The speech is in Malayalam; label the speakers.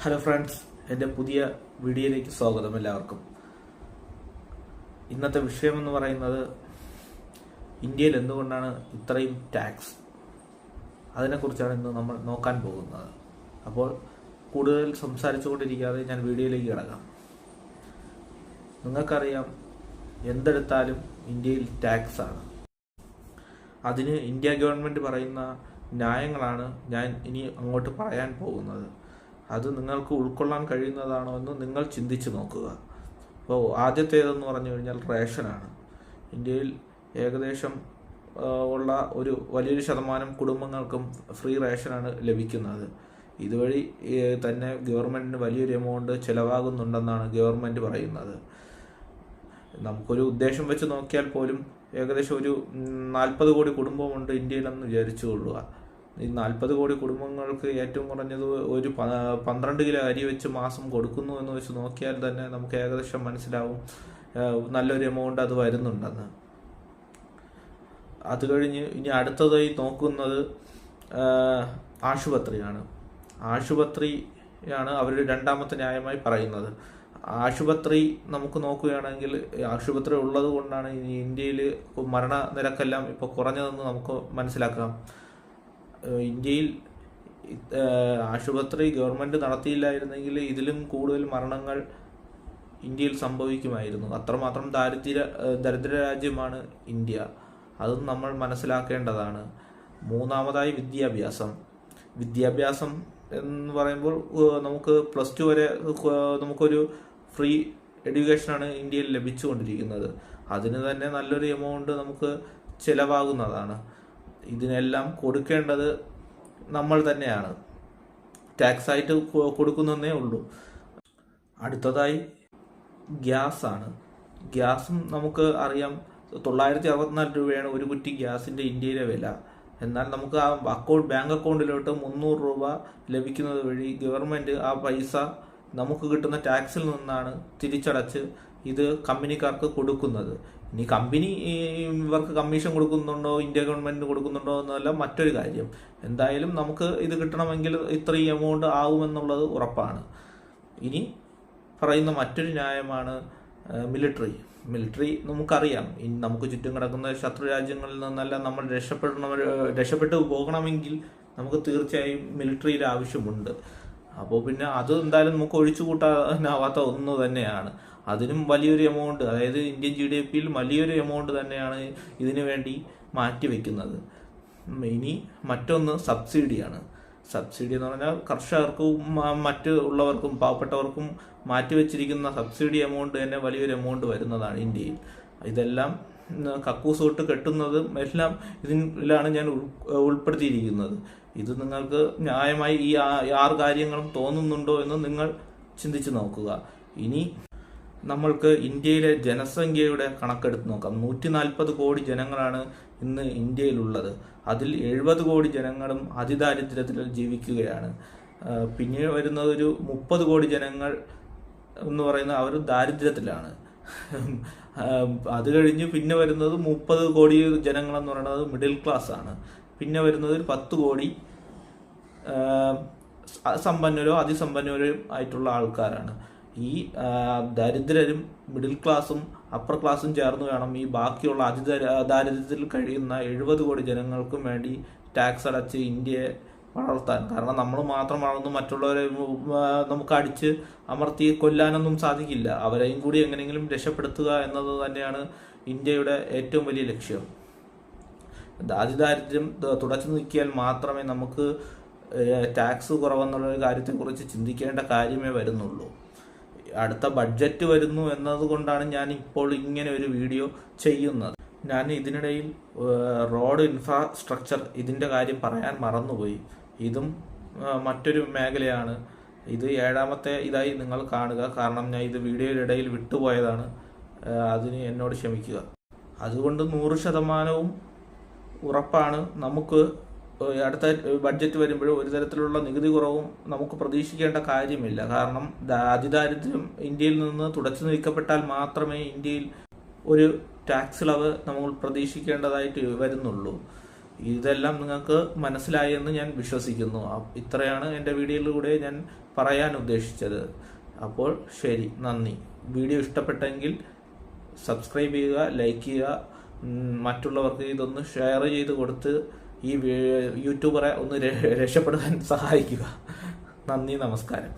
Speaker 1: ഹലോ ഫ്രണ്ട്സ്, എൻ്റെ പുതിയ വീഡിയോയിലേക്ക് സ്വാഗതം എല്ലാവർക്കും. ഇന്നത്തെ വിഷയമെന്ന് പറയുന്നത് ഇന്ത്യയിൽ എന്തുകൊണ്ടാണ് ഇത്രയും ടാക്സ്, അതിനെക്കുറിച്ചാണ് ഇന്ന് നമ്മൾ നോക്കാൻ പോകുന്നത്. അപ്പോൾ കൂടുതൽ സംസാരിച്ചുകൊണ്ടിരിക്കാതെ ഞാൻ വീഡിയോയിലേക്ക് കിടക്കാം. നിങ്ങൾക്കറിയാം, എന്തെടുത്താലും ഇന്ത്യയിൽ ടാക്സ് ആണ്. അതിന് ഇന്ത്യ ഗവൺമെൻറ് പറയുന്ന ന്യായങ്ങളാണ് ഞാൻ ഇനി അങ്ങോട്ട് പറയാൻ പോകുന്നത്. അത് നിങ്ങൾക്ക് ഉൾക്കൊള്ളാൻ കഴിയുന്നതാണോ എന്ന് നിങ്ങൾ ചിന്തിച്ച് നോക്കുക. അപ്പോൾ ആദ്യത്തേതെന്ന് പറഞ്ഞു കഴിഞ്ഞാൽ റേഷനാണ്. ഇന്ത്യയിൽ ഏകദേശം ഉള്ള ഒരു വലിയൊരു ശതമാനം കുടുംബങ്ങൾക്കും ഫ്രീ റേഷനാണ് ലഭിക്കുന്നത്. ഇതുവഴി തന്നെ ഗവൺമെൻറ്റിന് വലിയൊരു എമൗണ്ട് ചിലവാകുന്നുണ്ടെന്നാണ് ഗവൺമെൻറ് പറയുന്നത്. നമുക്കൊരു ഉദ്ദേശം വെച്ച് നോക്കിയാൽ പോലും ഏകദേശം ഒരു 40 കോടി കുടുംബമുണ്ട് ഇന്ത്യയിലെന്ന് വിചാരിച്ചുകൊള്ളുക. ഈ 40 കോടി കുടുംബങ്ങൾക്ക് ഏറ്റവും കുറഞ്ഞത് ഒരു 12 കിലോ അരി വെച്ച് മാസം കൊടുക്കുന്നു എന്ന് വെച്ച് നോക്കിയാൽ തന്നെ നമുക്ക് ഏകദേശം മനസ്സിലാവും നല്ലൊരു എമൗണ്ട് അത് വരുന്നുണ്ടെന്ന്. അത് കഴിഞ്ഞ് ഇനി അടുത്തതായി നോക്കുന്നത് ആശുപത്രിയാണ്. ആശുപത്രിയാണ് അവരുടെ രണ്ടാമത്തെ ന്യായമായി പറയുന്നത്. ആശുപത്രി നമുക്ക് നോക്കുകയാണെങ്കിൽ ആശുപത്രി ഉള്ളത് കൊണ്ടാണ് ഇന്ത്യയിൽ മരണനിരക്കെല്ലാം ഇപ്പോൾ കുറഞ്ഞതെന്ന് നമുക്ക് മനസ്സിലാക്കാം. ഇന്ത്യയിൽ ആശുപത്രി ഗവൺമെൻറ് നടത്തിയില്ലായിരുന്നെങ്കിൽ ഇതിലും കൂടുതൽ മരണങ്ങൾ ഇന്ത്യയിൽ സംഭവിക്കുമായിരുന്നു. അത്രമാത്രം ദരിദ്ര രാജ്യമാണ് ഇന്ത്യ. അതും നമ്മൾ മനസ്സിലാക്കേണ്ടതാണ്. മൂന്നാമതായി വിദ്യാഭ്യാസം എന്ന് പറയുമ്പോൾ നമുക്ക് +2 വരെ നമുക്കൊരു ഫ്രീ എഡ്യൂക്കേഷനാണ് ഇന്ത്യയിൽ ലഭിച്ചുകൊണ്ടിരിക്കുന്നത്. അതിന് തന്നെ നല്ലൊരു എമൗണ്ട് നമുക്ക് ചിലവാകുന്നതാണ്. ഇതിനെല്ലാം കൊടുക്കേണ്ടത് നമ്മൾ തന്നെയാണ്. ടാക്സ് ആയിട്ട് കൊടുക്കുന്നതേ ഉള്ളൂ. അടുത്തതായി ഗ്യാസാണ്. ഗ്യാസും നമുക്ക് അറിയാം, 964 രൂപയാണ് ഒരു കുറ്റി ഗ്യാസിൻ്റെ ഇന്ത്യയിലെ വില. എന്നാൽ നമുക്ക് ആ ബാങ്ക് അക്കൗണ്ടിലോട്ട് 300 രൂപ ലഭിക്കുന്നത് വഴി ഗവൺമെൻറ് ആ പൈസ നമുക്ക് കിട്ടുന്ന ടാക്സിൽ നിന്നാണ് തിരിച്ചടച്ച് ഇത് കമ്പനിക്കാർക്ക് കൊടുക്കുന്നത്. ഇനി കമ്പനി ഇവർക്ക് കമ്മീഷൻ കൊടുക്കുന്നുണ്ടോ, ഇന്ത്യ ഗവൺമെൻറ് കൊടുക്കുന്നുണ്ടോ എന്നല്ല മറ്റൊരു കാര്യം. എന്തായാലും നമുക്ക് ഇത് കിട്ടണമെങ്കിൽ ഇത്രയും എമൗണ്ട് ആകുമെന്നുള്ളത് ഉറപ്പാണ്. ഇനി പറയുന്ന മറ്റൊരു ന്യായമാണ് മിലിറ്ററി. നമുക്കറിയാം, നമുക്ക് ചുറ്റും കിടക്കുന്ന ശത്രു രാജ്യങ്ങളിൽ നിന്നെല്ലാം നമ്മൾ രക്ഷപ്പെട്ടു പോകണമെങ്കിൽ നമുക്ക് തീർച്ചയായും മിലിറ്ററിയുടെ ആവശ്യമുണ്ട്. അപ്പോൾ പിന്നെ അത് എന്തായാലും നമുക്ക് ഒഴിച്ചുകൂട്ടാനാവാത്ത ഒന്ന് തന്നെയാണ്. അതിനും വലിയൊരു എമൗണ്ട്, അതായത് ഇന്ത്യൻ GDP-യിൽ വലിയൊരു എമൗണ്ട് തന്നെയാണ് ഇതിനു വേണ്ടി മാറ്റിവെക്കുന്നത്. ഇനി മറ്റൊന്ന് സബ്സിഡിയാണ്. സബ്സിഡി എന്ന് പറഞ്ഞാൽ കർഷകർക്കും മറ്റ് ഉള്ളവർക്കും പാവപ്പെട്ടവർക്കും മാറ്റിവെച്ചിരിക്കുന്ന സബ്സിഡി എമൗണ്ട് തന്നെ വലിയൊരു എമൗണ്ട് വരുന്നതാണ് ഇന്ത്യയിൽ. ഇതെല്ലാം കക്കൂസ് തൊട്ട് കെട്ടുന്നതും എല്ലാം ഇതിലാണ് ഞാൻ ഉൾപ്പെടുത്തിയിരിക്കുന്നത്. ഇത് നിങ്ങൾക്ക് ന്യായമായി ഈ 6 കാര്യങ്ങളും തോന്നുന്നുണ്ടോ എന്ന് നിങ്ങൾ ചിന്തിച്ച് നോക്കുക. ഇനി നമ്മൾക്ക് ഇന്ത്യയിലെ ജനസംഖ്യയുടെ കണക്കെടുത്ത് നോക്കാം. 140 കോടി ജനങ്ങളാണ് ഇന്ന് ഇന്ത്യയിലുള്ളത്. അതിൽ 70 കോടി ജനങ്ങളും അതിദാരിദ്ര്യത്തിൽ ജീവിക്കുകയാണ്. പിന്നെ വരുന്നത് ഒരു 30 കോടി ജനങ്ങൾ എന്ന് പറയുന്നത് അവർ ദാരിദ്ര്യത്തിലാണ്. അത് കഴിഞ്ഞ് പിന്നെ വരുന്നത് 30 കോടി ജനങ്ങളെന്ന് പറയുന്നത് മിഡിൽ ക്ലാസ് ആണ്. പിന്നെ വരുന്നത് ഒരു 10 കോടി സമ്പന്നരോ അതിസമ്പന്നരോ ആയിട്ടുള്ള ആൾക്കാരാണ്. ഈ ദരിദ്രരും മിഡിൽ ക്ലാസും അപ്പർ ക്ലാസും ചേർന്ന് വേണം ഈ ബാക്കിയുള്ള ദാരിദ്ര്യത്തിൽ കഴിയുന്ന 70 കോടി ജനങ്ങൾക്കും വേണ്ടി ടാക്സ് അടച്ച് ഇന്ത്യയെ വളർത്താൻ. കാരണം നമ്മൾ മാത്രം വളർന്നു മറ്റുള്ളവരെ നമുക്ക് അടിച്ച് അമർത്തി കൊല്ലാനൊന്നും സാധിക്കില്ല. അവരെയും കൂടി എങ്ങനെയെങ്കിലും രക്ഷപ്പെടുത്തുക എന്നത് തന്നെയാണ് ഇന്ത്യയുടെ ഏറ്റവും വലിയ ലക്ഷ്യം. അതിദാരിദ്ര്യം തുടച്ചു നീക്കിയാൽ മാത്രമേ നമുക്ക് ടാക്സ് കുറവെന്നുള്ളൊരു കാര്യത്തെക്കുറിച്ച് ചിന്തിക്കേണ്ട കാര്യമേ വരുന്നുള്ളൂ. അടുത്ത ബഡ്ജറ്റ് വരുന്നു എന്നതുകൊണ്ടാണ് ഞാൻ ഇപ്പോൾ ഇങ്ങനെ ഒരു വീഡിയോ ചെയ്യുന്നത്. ഞാൻ ഇതിനിടയിൽ റോഡ് ഇൻഫ്രാസ്ട്രക്ചർ ഇതിൻ്റെ കാര്യം പറയാൻ മറന്നുപോയി. ഇതും മറ്റൊരു മേഖലയാണ്. ഇത് 7ാമത്തെ ഇതായി നിങ്ങൾ കാണുക. കാരണം ഞാൻ ഇത് വീഡിയോയുടെ ഇടയിൽ വിട്ടുപോയതാണ്. അതിന് എന്നോട് ക്ഷമിക്കുക. അതുകൊണ്ട് 100% ഉറപ്പാണ് നമുക്ക് അടുത്ത ബഡ്ജറ്റ് വരുമ്പോഴും ഒരു തരത്തിലുള്ള നികുതി കുറവും നമുക്ക് പ്രതീക്ഷിക്കേണ്ട കാര്യമില്ല. കാരണം അതിദാരിദ്ര്യം ഇന്ത്യയിൽ നിന്ന് തുടച്ചു നീക്കപ്പെട്ടാൽ മാത്രമേ ഇന്ത്യയിൽ ഒരു ടാക്സ് ഇളവ് നമ്മൾ പ്രതീക്ഷിക്കേണ്ടതായിട്ട് വരുന്നുള്ളൂ. ഇതെല്ലാം നിങ്ങൾക്ക് മനസ്സിലായി എന്ന് ഞാൻ വിശ്വസിക്കുന്നു. ഇത്രയാണ് എൻ്റെ വീഡിയോയിലൂടെ ഞാൻ പറയാൻ ഉദ്ദേശിച്ചത്. അപ്പോൾ ശരി, നന്ദി. വീഡിയോ ഇഷ്ടപ്പെട്ടെങ്കിൽ സബ്സ്ക്രൈബ് ചെയ്യുക, ലൈക്ക് ചെയ്യുക, മറ്റുള്ളവർക്ക് ഇതൊന്ന് ഷെയർ ചെയ്ത് കൊടുത്ത് ഈ യൂട്യൂബറെ ഒന്ന് രക്ഷപ്പെടുത്താൻ സഹായിക്കുക. നന്ദി, നമസ്കാരം.